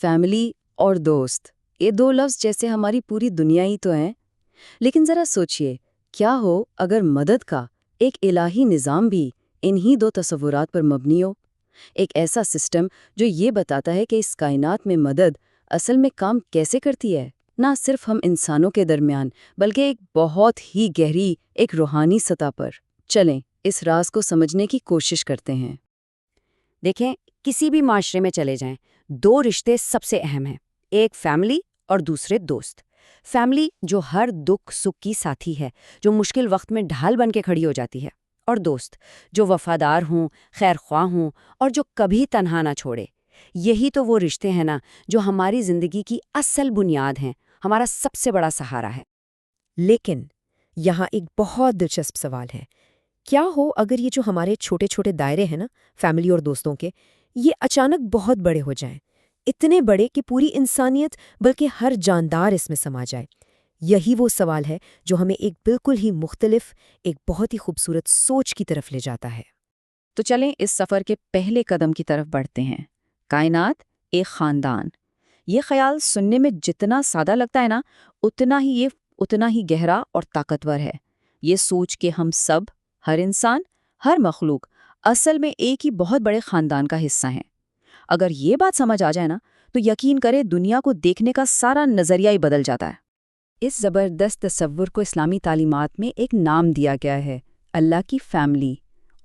Family اور دوست، یہ دو لفظ جیسے ہماری پوری دنیا ہی تو ہیں۔ لیکن ذرا سوچئے، کیا ہو اگر مدد کا ایک الہی نظام بھی انہی دو تصورات پر مبنی ہو؟ ایک ایسا سسٹم جو یہ بتاتا ہے کہ اس کائنات میں مدد اصل میں کام کیسے کرتی ہے، نہ صرف ہم انسانوں کے درمیان بلکہ ایک بہت ہی گہری، ایک روحانی سطح پر۔ چلیں اس راز کو سمجھنے کی کوشش کرتے ہیں۔ دیکھیں، کسی بھی معاشرے میں چلے جائیں، دو رشتے سب سے اہم ہیں، ایک فیملی اور دوسرے دوست۔ فیملی جو ہر دکھ سکھ کی ساتھی ہے، جو مشکل وقت میں ڈھال بن کے کھڑی ہو جاتی ہے، اور دوست جو وفادار ہوں، خیر خواہ ہوں اور جو کبھی تنہا نہ چھوڑے۔ یہی تو وہ رشتے ہیں نا جو ہماری زندگی کی اصل بنیاد ہیں، ہمارا سب سے بڑا سہارا ہے۔ لیکن یہاں ایک بہت دلچسپ سوال ہے، کیا ہو اگر یہ جو ہمارے چھوٹے چھوٹے دائرے ہیں نا، فیملی اور دوستوں کے، یہ اچانک بہت بڑے ہو جائیں، اتنے بڑے کہ پوری انسانیت بلکہ ہر جاندار اس میں سما جائے؟ یہی وہ سوال ہے جو ہمیں ایک بالکل ہی مختلف، ایک بہت ہی خوبصورت سوچ کی طرف لے جاتا ہے۔ تو چلیں اس سفر کے پہلے قدم کی طرف بڑھتے ہیں۔ کائنات ایک خاندان، یہ خیال سننے میں جتنا سادہ لگتا ہے نا، اتنا ہی گہرا اور طاقتور ہے۔ یہ سوچ کہ ہم سب، ہر انسان، ہر مخلوق اصل میں ایک ہی بہت بڑے خاندان کا حصہ ہیں۔ اگر یہ بات سمجھ آ جائے نا تو یقین کرے دنیا کو دیکھنے کا سارا نظریہ ہی بدل جاتا ہے۔ اس زبردست تصور کو اسلامی تعلیمات میں ایک نام دیا گیا ہے، اللہ کی فیملی۔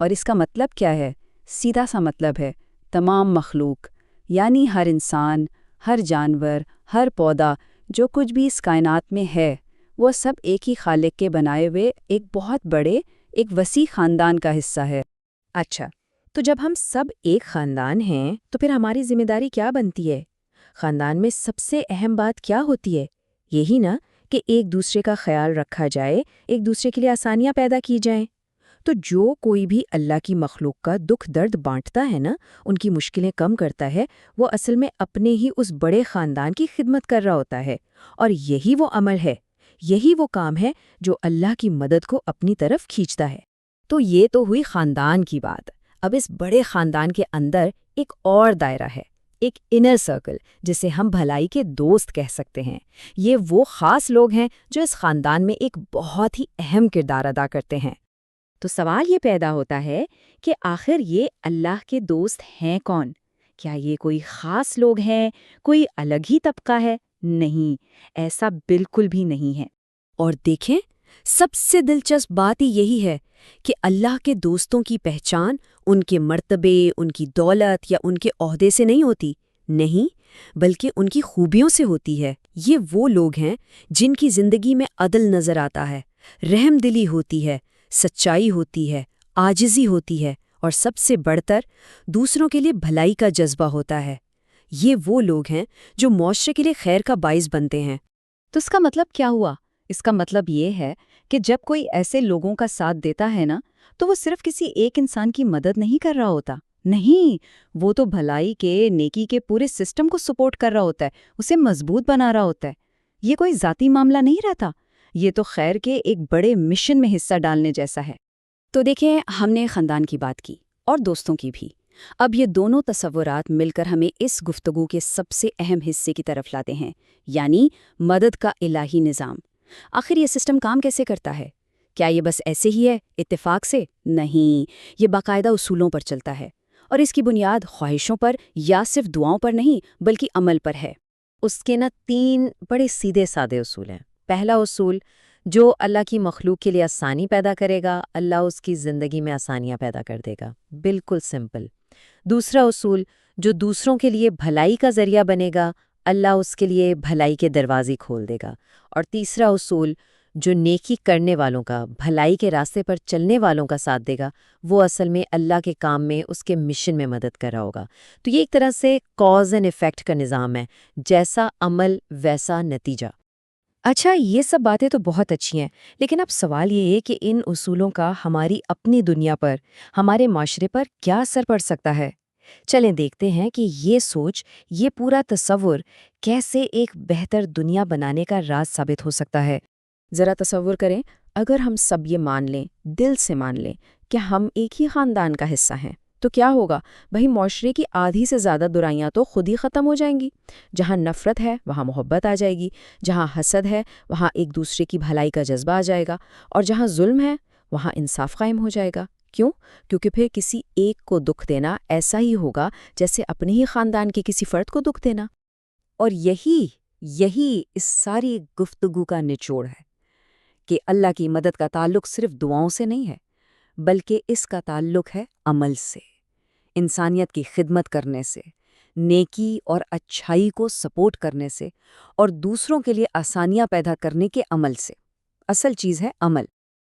اور اس کا مطلب کیا ہے؟ سیدھا سا مطلب ہے تمام مخلوق، یعنی ہر انسان، ہر جانور، ہر پودا، جو کچھ بھی اس کائنات میں ہے، وہ سب ایک ہی خالق کے بنائے ہوئے ایک بہت بڑے، ایک وسیع خاندان کا حصہ ہے۔ اچھا، تو جب ہم سب ایک خاندان ہیں تو پھر ہماری ذمہ داری کیا بنتی ہے؟ خاندان میں سب سے اہم بات کیا ہوتی ہے؟ یہی نا کہ ایک دوسرے کا خیال رکھا جائے، ایک دوسرے کے لیے آسانیاں پیدا کی جائیں۔ تو جو کوئی بھی اللہ کی مخلوق کا دکھ درد بانٹتا ہے نا، ان کی مشکلیں کم کرتا ہے، وہ اصل میں اپنے ہی اس بڑے خاندان کی خدمت کر رہا ہوتا ہے۔ اور یہی وہ عمل ہے، یہی وہ کام ہے جو اللہ کی مدد کو اپنی طرف کھینچتا ہے۔ تو یہ تو ہوئی خاندان کی بات۔ اب اس بڑے خاندان کے اندر ایک اور دائرہ ہے، ایک انر سرکل، جسے ہم بھلائی کے دوست کہہ سکتے ہیں۔ یہ وہ خاص لوگ ہیں جو اس خاندان میں ایک بہت ہی اہم کردار ادا کرتے ہیں۔ تو سوال یہ پیدا ہوتا ہے کہ آخر یہ اللہ کے دوست ہیں کون؟ کیا یہ کوئی خاص لوگ ہیں، کوئی الگ ہی طبقہ ہے؟ نہیں، ایسا بالکل بھی نہیں ہے۔ اور دیکھیں، سب سے دلچسپ بات ہی یہی ہے کہ اللہ کے دوستوں کی پہچان ان کے مرتبے، ان کی دولت یا ان کے عہدے سے نہیں ہوتی، نہیں، بلکہ ان کی خوبیوں سے ہوتی ہے۔ یہ وہ لوگ ہیں جن کی زندگی میں عدل نظر آتا ہے، رحم دلی ہوتی ہے، سچائی ہوتی ہے، عاجزی ہوتی ہے، اور سب سے بڑھ کر دوسروں کے لیے بھلائی کا جذبہ ہوتا ہے۔ یہ وہ لوگ ہیں جو معاشرے کے لیے خیر کا باعث بنتے ہیں۔ تو اس کا مطلب کیا ہوا؟ اس کا مطلب یہ ہے کہ جب کوئی ایسے لوگوں کا ساتھ دیتا ہے نا، تو وہ صرف کسی ایک انسان کی مدد نہیں کر رہا ہوتا، نہیں، وہ تو بھلائی کے، نیکی کے پورے سسٹم کو سپورٹ کر رہا ہوتا ہے، اسے مضبوط بنا رہا ہوتا ہے۔ یہ کوئی ذاتی معاملہ نہیں رہتا، یہ تو خیر کے ایک بڑے مشن میں حصہ ڈالنے جیسا ہے۔ تو دیکھیں، ہم نے خاندان کی بات کی اور دوستوں کی بھی۔ اب یہ دونوں تصورات مل کر ہمیں اس گفتگو کے سب سے اہم حصے کی طرف لاتے ہیں، یعنی مدد کا الہی نظام۔ آخر یہ سسٹم کام کیسے کرتا ہے؟ کیا یہ بس ایسے ہی ہے، اتفاق سے؟ نہیں، یہ باقاعدہ اصولوں پر چلتا ہے، اور اس کی بنیاد خواہشوں پر یا صرف دعاؤں پر نہیں بلکہ عمل پر ہے۔ اس کے نا 3 بڑے سیدھے سادے اصول ہیں۔ پہلا اصول، جو اللہ کی مخلوق کے لیے آسانی پیدا کرے گا، اللہ اس کی زندگی میں آسانیاں پیدا کر دے گا، بالکل سمپل۔ دوسرا اصول، جو دوسروں کے لیے بھلائی کا ذریعہ بنے گا، اللہ اس کے لیے بھلائی کے دروازے کھول دے گا۔ اور تیسرا اصول، جو نیکی کرنے والوں کا، بھلائی کے راستے پر چلنے والوں کا ساتھ دے گا، وہ اصل میں اللہ کے کام میں، اس کے مشن میں مدد کر رہا ہوگا۔ تو یہ ایک طرح سے کاز اینڈ ایفیکٹ کا نظام ہے، جیسا عمل ویسا نتیجہ۔ اچھا، یہ سب باتیں تو بہت اچھی ہیں، لیکن اب سوال یہ ہے کہ ان اصولوں کا ہماری اپنی دنیا پر، ہمارے معاشرے پر کیا اثر پڑ سکتا ہے؟ چلیں دیکھتے ہیں کہ یہ سوچ، یہ پورا تصور کیسے ایک بہتر دنیا بنانے کا راز ثابت ہو سکتا ہے۔ ذرا تصور کریں، اگر ہم سب یہ مان لیں، دل سے مان لیں کہ ہم ایک ہی خاندان کا حصہ ہیں، تو کیا ہوگا؟ وہی معاشرے کی آدھی سے زیادہ برائیاں تو خود ہی ختم ہو جائیں گی۔ جہاں نفرت ہے وہاں محبت آ جائے گی، جہاں حسد ہے وہاں ایک دوسرے کی بھلائی کا جذبہ آ جائے گا، اور جہاں ظلم ہے وہاں انصاف قائم ہو جائے گا۔ کیوں؟ کیونکہ پھر کسی ایک کو دکھ دینا ایسا ہی ہوگا جیسے اپنے ہی خاندان کے کسی فرد کو دکھ دینا۔ اور یہی اس ساری گفتگو کا نچوڑ ہے کہ اللہ کی مدد کا تعلق صرف دعاؤں سے نہیں ہے، بلکہ اس کا تعلق ہے عمل سے، انسانیت کی خدمت کرنے سے، نیکی اور اچھائی کو سپورٹ کرنے سے، اور دوسروں کے لیے آسانیاں پیدا کرنے کے عمل سے۔ اصل چیز ہے عمل۔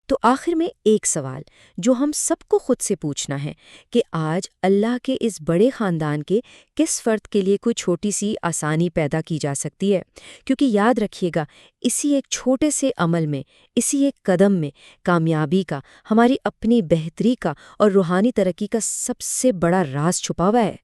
تو آخر میں ایک سوال جو ہم سب کو خود سے پوچھنا ہے کہ آج اللہ کے اس بڑے خاندان کے کس فرد کے لیے کوئی چھوٹی سی آسانی پیدا کی جا سکتی ہے؟ کیونکہ یاد رکھیے گا، اسی ایک چھوٹے سے عمل میں، اسی ایک قدم میں کامیابی کا، ہماری اپنی بہتری کا اور روحانی ترقی کا سب سے بڑا راز چھپا ہوا ہے۔